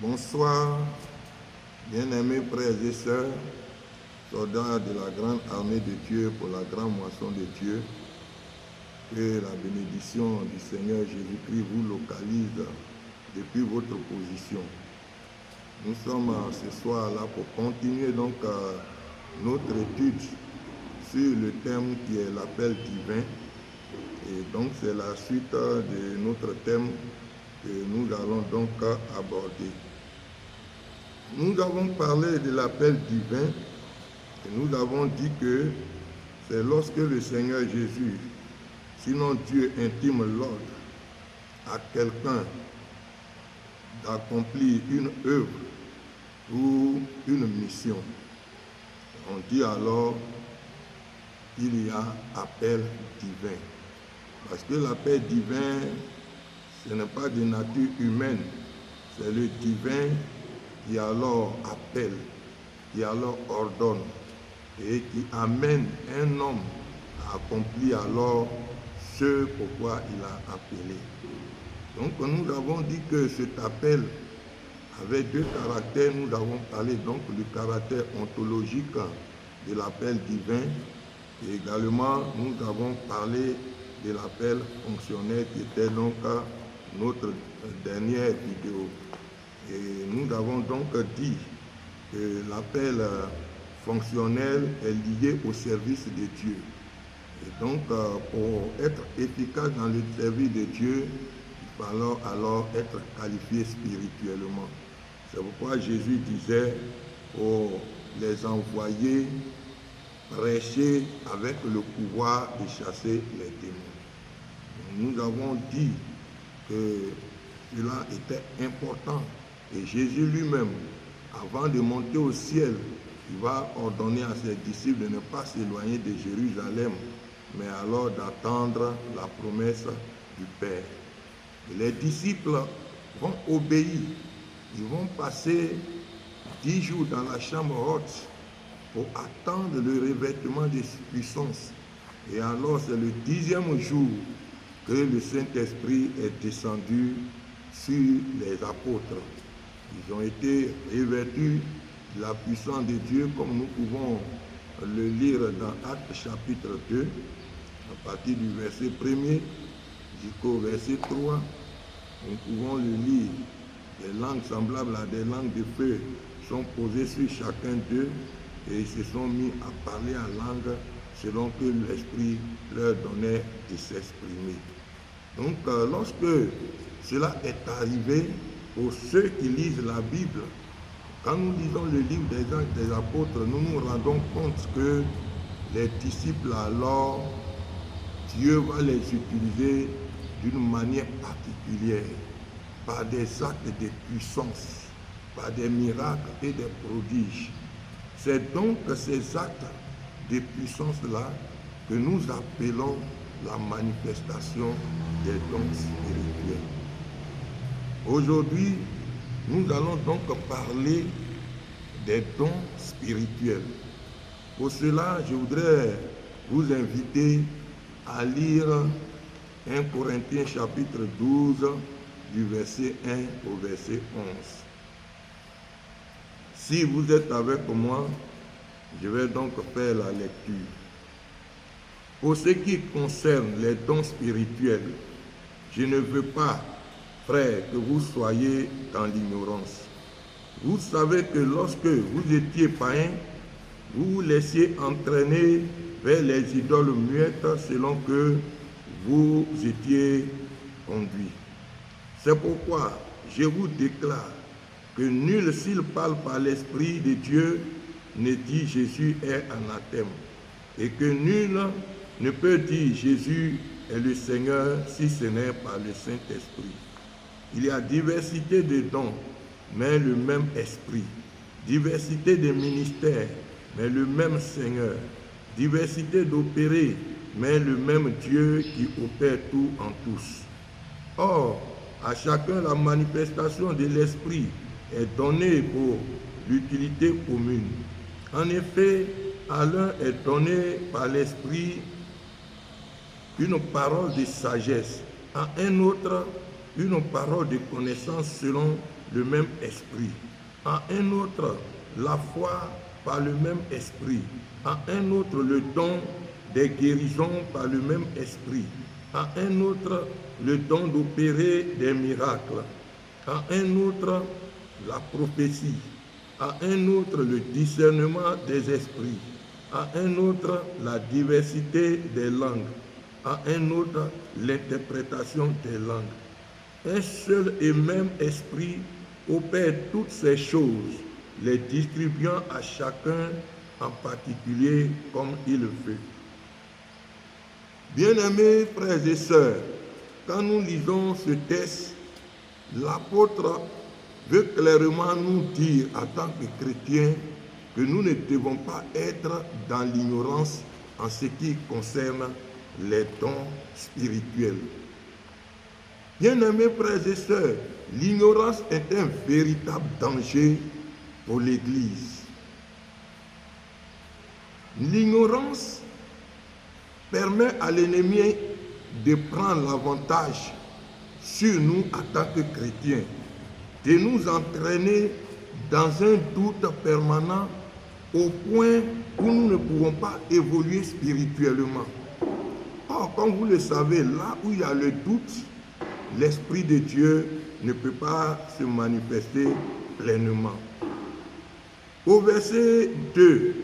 Bonsoir, bien-aimés frères et sœurs, soldats de la grande armée de Dieu pour la grande moisson de Dieu. Que la bénédiction du Seigneur Jésus-Christ vous localise depuis votre position. Nous sommes ce soir là pour continuer donc notre étude sur le thème qui est l'appel divin. Et donc c'est la suite de notre thème que nous allons donc aborder. Nous avons parlé de l'appel divin et nous avons dit que c'est lorsque le Seigneur Jésus, sinon Dieu, intime l'ordre à quelqu'un d'accomplir une œuvre ou une mission. On dit alors qu'il y a appel divin. Parce que l'appel divin, ce n'est pas de nature humaine, c'est le divin qui alors appelle, qui alors ordonne et qui amène un homme à accomplir alors ce pourquoi il a appelé. Donc nous avons dit que cet appel avait deux caractères. Nous avons parlé donc du caractère ontologique de l'appel divin et également nous avons parlé de l'appel fonctionnel qui était donc notre dernière vidéo. Et nous avons donc dit que l'appel fonctionnel est lié au service de Dieu. Et donc, pour être efficace dans le service de Dieu, il faut alors être qualifié spirituellement. C'est pourquoi Jésus disait aux les envoyés prêcher avec le pouvoir de chasser les démons. Nous avons dit que cela était important. Et Jésus lui-même, avant de monter au ciel, il va ordonner à ses disciples de ne pas s'éloigner de Jérusalem, mais alors d'attendre la promesse du Père. Et les disciples vont obéir. Ils vont passer 10 jours dans la chambre haute pour attendre le revêtement de puissance. Et alors c'est le 10e jour que le Saint-Esprit est descendu sur les apôtres. Ils ont été revêtus de la puissance de Dieu, comme nous pouvons le lire dans Actes chapitre 2, à partir du verset 1er jusqu'au verset 3. Nous pouvons le lire. Des langues semblables à des langues de feu sont posées sur chacun d'eux et ils se sont mis à parler en langue selon que l'Esprit leur donnait de s'exprimer. Donc, lorsque cela est arrivé, pour ceux qui lisent la Bible, quand nous lisons le livre des Actes des Apôtres, nous nous rendons compte que les disciples alors, Dieu va les utiliser d'une manière particulière, par des actes de puissance, par des miracles et des prodiges. C'est donc ces actes de puissance-là que nous appelons la manifestation des dons spirituels. Aujourd'hui, nous allons donc parler des dons spirituels. Pour cela, je voudrais vous inviter à lire 1 Corinthiens chapitre 12, du verset 1 au verset 11. Si vous êtes avec moi, je vais donc faire la lecture. Pour ce qui concerne les dons spirituels, je ne veux pas, frères, que vous soyez dans l'ignorance. Vous savez que lorsque vous étiez païens, vous vous laissiez entraîner vers les idoles muettes selon que vous étiez conduits. C'est pourquoi je vous déclare que nul, s'il parle par l'Esprit de Dieu, ne dit Jésus est anathème, et que nul ne peut dire Jésus est le Seigneur si ce n'est par le Saint-Esprit. Il y a diversité de dons, mais le même Esprit. Diversité de ministères, mais le même Seigneur. Diversité d'opérés, mais le même Dieu qui opère tout en tous. Or, à chacun la manifestation de l'Esprit est donnée pour l'utilité commune. En effet, à l'un est donné par l'Esprit une parole de sagesse, à un autre une parole de connaissance selon le même esprit. À un autre, la foi par le même esprit. À un autre, le don des guérisons par le même esprit. À un autre, le don d'opérer des miracles. À un autre, la prophétie. À un autre, le discernement des esprits. À un autre, la diversité des langues. À un autre, l'interprétation des langues. Un seul et même esprit opère toutes ces choses, les distribuant à chacun en particulier comme il le veut. Bien-aimés frères et sœurs, quand nous lisons ce texte, l'apôtre veut clairement nous dire en tant que chrétiens que nous ne devons pas être dans l'ignorance en ce qui concerne les dons spirituels. Bien-aimés frères et sœurs, l'ignorance est un véritable danger pour l'Église. L'ignorance permet à l'ennemi de prendre l'avantage sur nous en tant que chrétiens, de nous entraîner dans un doute permanent au point où nous ne pouvons pas évoluer spirituellement. Or, comme vous le savez, là où il y a le doute, l'Esprit de Dieu ne peut pas se manifester pleinement. Au verset 2,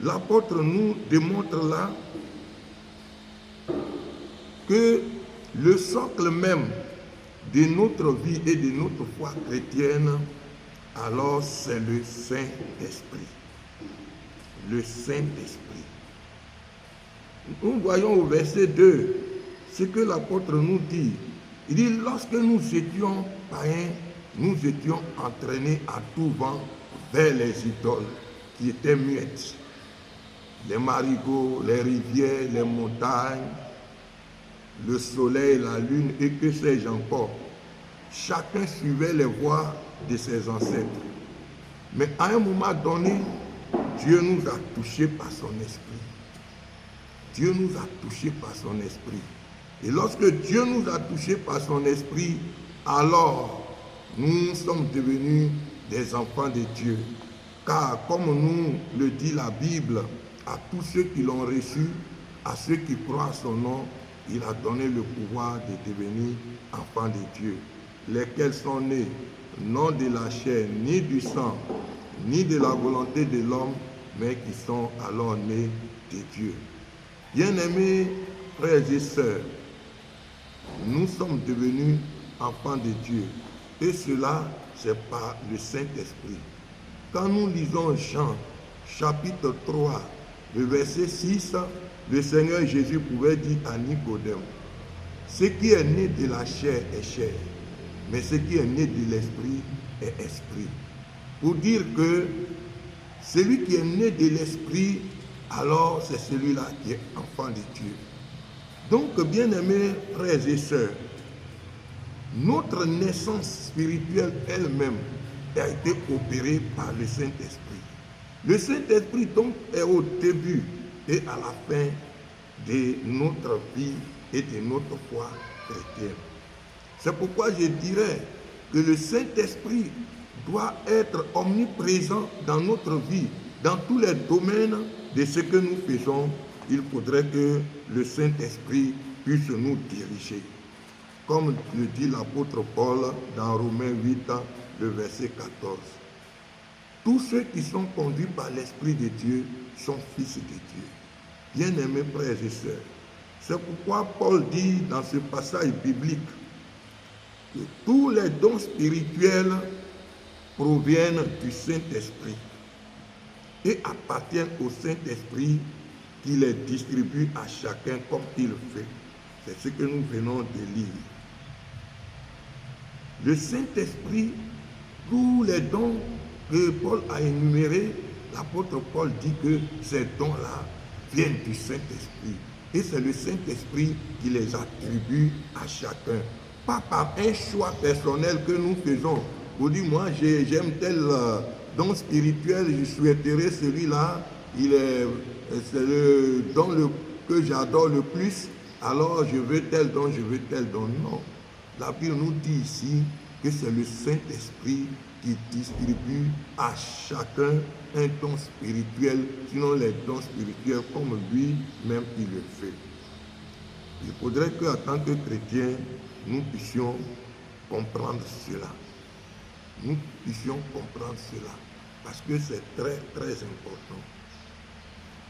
l'apôtre nous démontre là que le socle même de notre vie et de notre foi chrétienne, alors c'est le Saint-Esprit. Le Saint-Esprit. Nous voyons au verset 2 ce que l'apôtre nous dit. Il dit, lorsque nous étions païens, nous étions entraînés à tout vent vers les idoles qui étaient muettes. Les marigots, les rivières, les montagnes, le soleil, la lune et que sais-je encore. Chacun suivait les voies de ses ancêtres. Mais à un moment donné, Dieu nous a touchés par son esprit. Dieu nous a touchés par son esprit. Et lorsque Dieu nous a touchés par son esprit, alors nous sommes devenus des enfants de Dieu. Car comme nous le dit la Bible, à tous ceux qui l'ont reçu, à ceux qui croient à son nom, il a donné le pouvoir de devenir enfants de Dieu, lesquels sont nés non de la chair, ni du sang, ni de la volonté de l'homme, mais qui sont alors nés de Dieu. Bien-aimés frères et sœurs, nous sommes devenus enfants de Dieu, et cela, c'est par le Saint-Esprit. Quand nous lisons Jean, chapitre 3, le verset 6, le Seigneur Jésus pouvait dire à Nicodème, ce qui est né de la chair est chair, mais ce qui est né de l'esprit est esprit. Pour dire que celui qui est né de l'esprit, alors c'est celui-là qui est enfant de Dieu. Donc, bien-aimés frères et sœurs, notre naissance spirituelle elle-même a été opérée par le Saint-Esprit. Le Saint-Esprit donc est au début et à la fin de notre vie et de notre foi chrétienne. C'est pourquoi je dirais que le Saint-Esprit doit être omniprésent dans notre vie, dans tous les domaines de ce que nous faisons. Il faudrait que le Saint-Esprit puisse nous diriger. Comme le dit l'apôtre Paul dans Romains 8, le verset 14. Tous ceux qui sont conduits par l'Esprit de Dieu sont fils de Dieu. Bien-aimés frères et sœurs, c'est pourquoi Paul dit dans ce passage biblique que tous les dons spirituels proviennent du Saint-Esprit et appartiennent au Saint-Esprit qui les distribue à chacun comme il le fait. C'est ce que nous venons de lire. Le Saint-Esprit, tous les dons que Paul a énumérés, l'apôtre Paul dit que ces dons-là viennent du Saint-Esprit. Et c'est le Saint-Esprit qui les attribue à chacun. Pas par un choix personnel que nous faisons. Vous dites, moi j'aime tel don spirituel, je souhaiterais celui-là, c'est le don que j'adore le plus, alors je veux tel don, je veux tel don. Non. La Bible nous dit ici que c'est le Saint-Esprit qui distribue à chacun un don spirituel, sinon les dons spirituels comme lui-même il le fait. Il faudrait qu'en tant que chrétiens, nous puissions comprendre cela. Nous puissions comprendre cela, parce que c'est très, très important.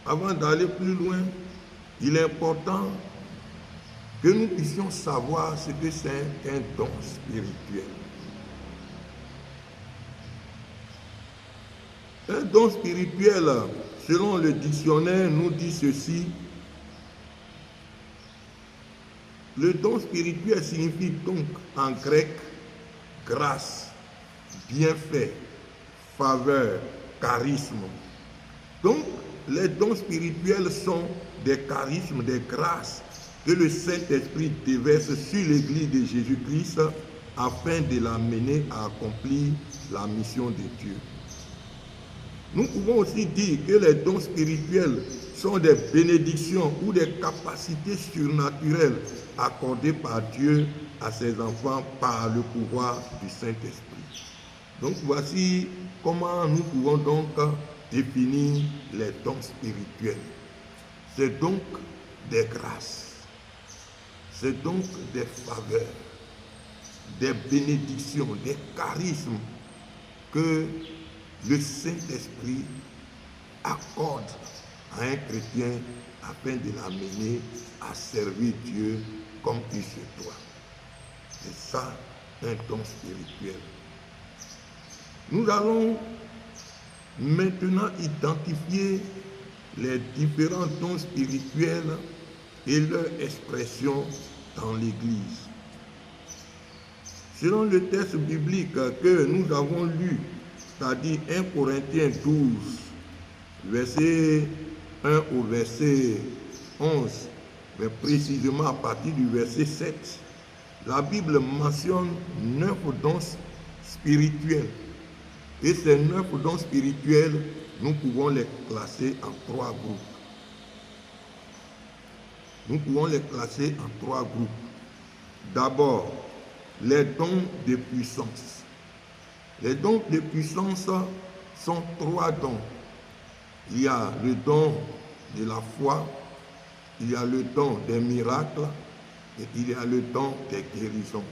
Avant d'aller plus loin, il est important que nous puissions savoir ce que c'est qu'un don spirituel. Un don spirituel, selon le dictionnaire, nous dit ceci. Le don spirituel signifie donc en grec grâce, bienfait, faveur, charisme. Donc, les dons spirituels sont des charismes, des grâces que le Saint-Esprit déverse sur l'Église de Jésus-Christ afin de l'amener à accomplir la mission de Dieu. Nous pouvons aussi dire que les dons spirituels sont des bénédictions ou des capacités surnaturelles accordées par Dieu à ses enfants par le pouvoir du Saint-Esprit. Donc voici comment nous pouvons donc définir les dons spirituels. C'est donc des grâces, c'est donc des faveurs, des bénédictions, des charismes que le Saint-Esprit accorde à un chrétien afin de l'amener à servir Dieu comme il se doit. C'est ça, un don spirituel. Nous allons maintenant identifier les différents dons spirituels et leur expression dans l'Église. Selon le texte biblique que nous avons lu, c'est-à-dire 1 Corinthiens 12, verset 1 au verset 11, mais précisément à partir du verset 7, la Bible mentionne 9 dons spirituels. Et ces 9 dons spirituels, nous pouvons les classer en 3 groupes. Nous pouvons les classer en 3 groupes. D'abord, les dons de puissance. Les dons de puissance sont 3 dons. Il y a le don de la foi, il y a le don des miracles et il y a le don des guérisons.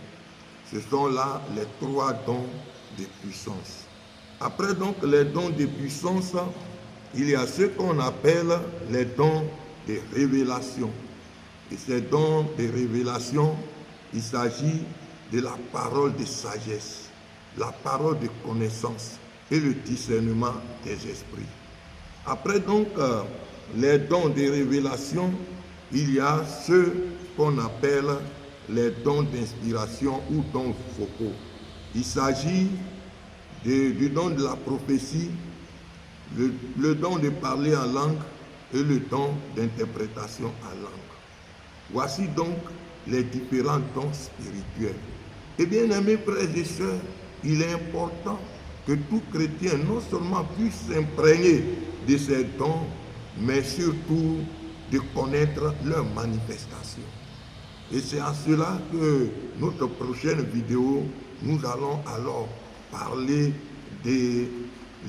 Ce sont là les 3 dons de puissance. Après donc les dons de puissance, il y a ce qu'on appelle les dons de révélation. Et ces dons de révélation, il s'agit de la parole de sagesse, la parole de connaissance et le discernement des esprits. Après donc les dons de révélation, il y a ceux qu'on appelle les dons d'inspiration ou dons vocaux. Il s'agit du don de la prophétie, le don de parler en langue et le don d'interprétation en langue. Voici donc les différents dons spirituels. Et bien aimés frères et sœurs, il est important que tout chrétien non seulement puisse s'imprégner de ces dons, mais surtout de connaître leur manifestation. Et c'est à cela que notre prochaine vidéo, nous allons alors parler de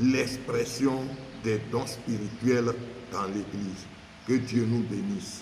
l'expression des dons spirituels dans l'Église. Que Dieu nous bénisse.